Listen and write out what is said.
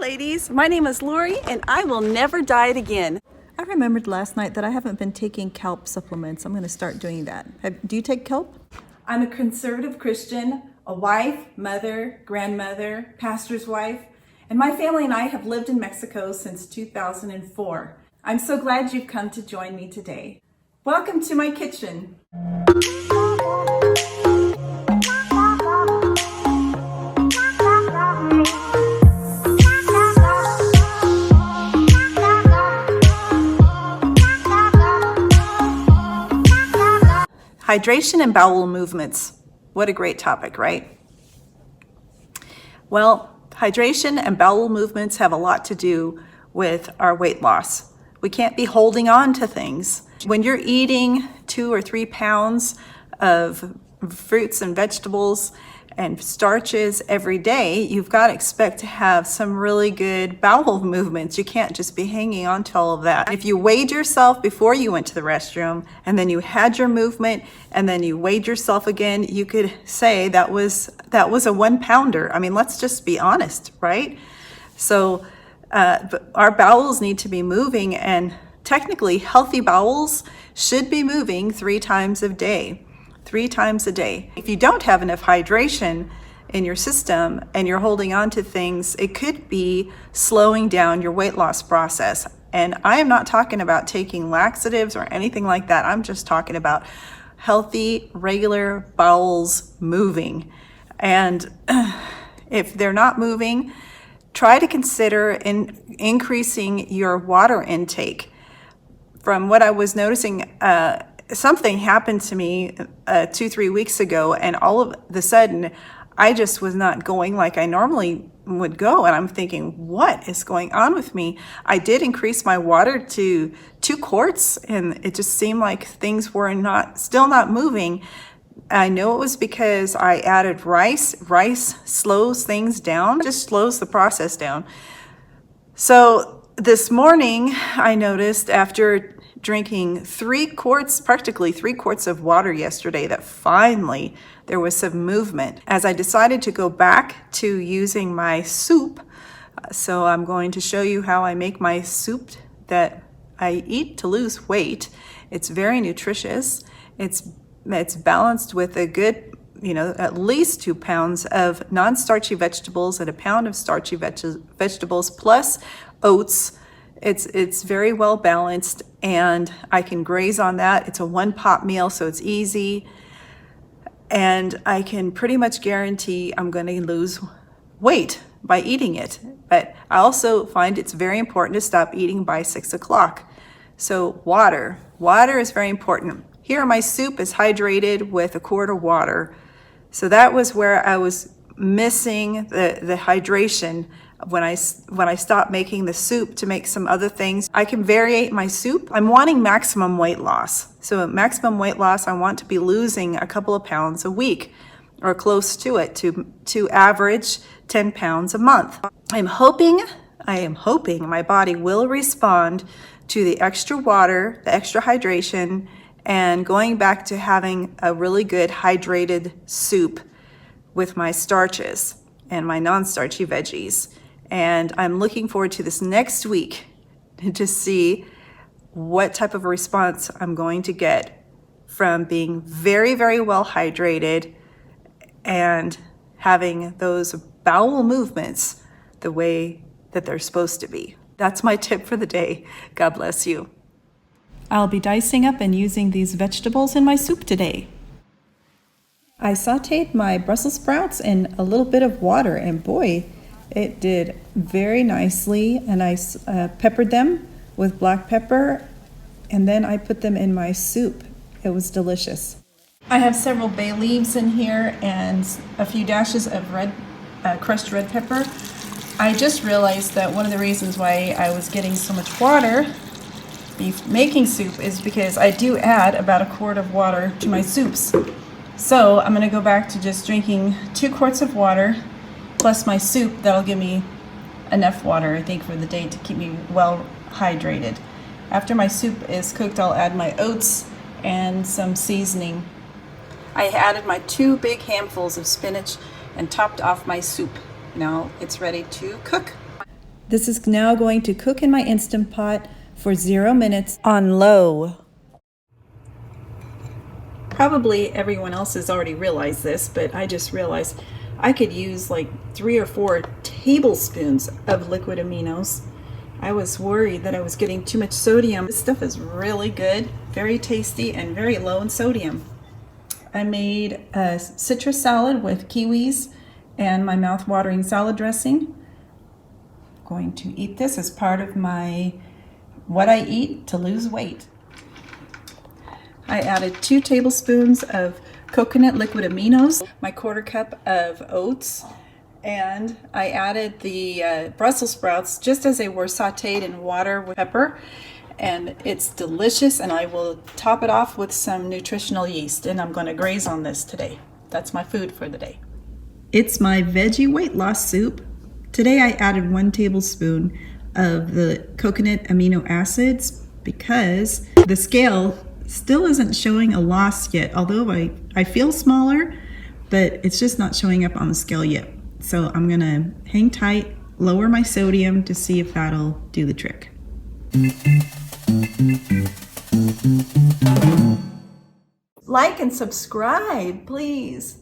ladies, my name is Lori and I will never diet again. I remembered last night that I haven't been taking kelp supplements. I'm going to start doing that. Do you take kelp? I'm a conservative Christian, a wife, mother, grandmother, pastor's wife, and my family and I have lived in Mexico since 2004. I'm so glad you've come to join me today. Welcome to my kitchen. Hydration and bowel movements. What a great topic, right? Well, hydration and bowel movements have a lot to do with our weight loss. We can't be holding on to things. When you're eating 2 or 3 pounds of fruits and vegetables and starches every day, you've got to expect to have some really good bowel movements. You can't just be hanging on to all of that. If you weighed yourself before you went to the restroom and then you had your movement and then you weighed yourself again, you could say that was a 1 pounder. I mean, let's just be honest, right? So our bowels need to be moving, and technically healthy bowels should be moving 3 times a day. 3 times a day. If you don't have enough hydration in your system and you're holding on to things, it could be slowing down your weight loss process. And I am not talking about taking laxatives or anything like that. I'm just talking about healthy, regular bowels moving. And if they're not moving, try to consider increasing your water intake. From what I was noticing, something happened to me 2-3 weeks ago, and all of the sudden I just was not going like I normally would go, and I'm thinking, what is going on with me? I did increase my water to 2 quarts, and it just seemed like things were still not moving. I know it was because I added rice. Rice slows things down, just slows the process down. So this morning I noticed, after drinking 3 quarts, practically 3 quarts of water yesterday, that finally there was some movement. As I decided to go back to using my soup, so I'm going to show you how I make my soup that I eat to lose weight. It's very nutritious. It's balanced with a good, at least 2 pounds of non-starchy vegetables and a pound of starchy vegetables plus oats. It's very well balanced, and I can graze on that. It's a 1-pot meal, so it's easy. And I can pretty much guarantee I'm going to lose weight by eating it. But I also find it's very important to stop eating by 6 o'clock. So water is very important. Here my soup is hydrated with a quart of water. So that was where I was missing the hydration. When I stopped making the soup to make some other things, I can variate my soup. I'm wanting maximum weight loss. So maximum weight loss, I want to be losing a couple of pounds a week or close to it, to average 10 pounds a month. I am hoping my body will respond to the extra water, the extra hydration, and going back to having a really good hydrated soup with my starches and my non-starchy veggies. And I'm looking forward to this next week to see what type of a response I'm going to get from being very, very well hydrated and having those bowel movements the way that they're supposed to be. That's my tip for the day. God bless you. I'll be dicing up and using these vegetables in my soup today. I sautéed my Brussels sprouts in a little bit of water, and boy, it did very nicely. And I peppered them with black pepper, and then I put them in my soup. It was delicious. I have several bay leaves in here and a few dashes of crushed red pepper. I just realized that one of the reasons why I was getting so much water making soup is because I do add about a quart of water to my soups. So I'm going to go back to just drinking 2 quarts of water plus my soup. That'll give me enough water, I think, for the day to keep me well hydrated. After my soup is cooked, I'll add my oats and some seasoning. I added my 2 big handfuls of spinach and topped off my soup. Now it's ready to cook. This is now going to cook in my Instant Pot for 0 minutes on low. Probably everyone else has already realized this, but I just realized I could use like 3 or 4 tablespoons of liquid aminos. I was worried that I was getting too much sodium. This stuff is really good, very tasty, and very low in sodium. I made a citrus salad with kiwis and my mouth-watering salad dressing. I'm going to eat this as part of my what I eat to lose weight. I added 2 tablespoons of coconut liquid aminos, my 1/4 cup of oats, and I added the Brussels sprouts just as they were sautéed in water with pepper, and it's delicious, and I will top it off with some nutritional yeast, and I'm going to graze on this today. That's my food for the day. It's my veggie weight loss soup. Today I added 1 tablespoon of the coconut amino acids because the scale still isn't showing a loss yet, although I feel smaller, but it's just not showing up on the scale yet. So I'm gonna hang tight, lower my sodium to see if that'll do the trick. Like and subscribe, please.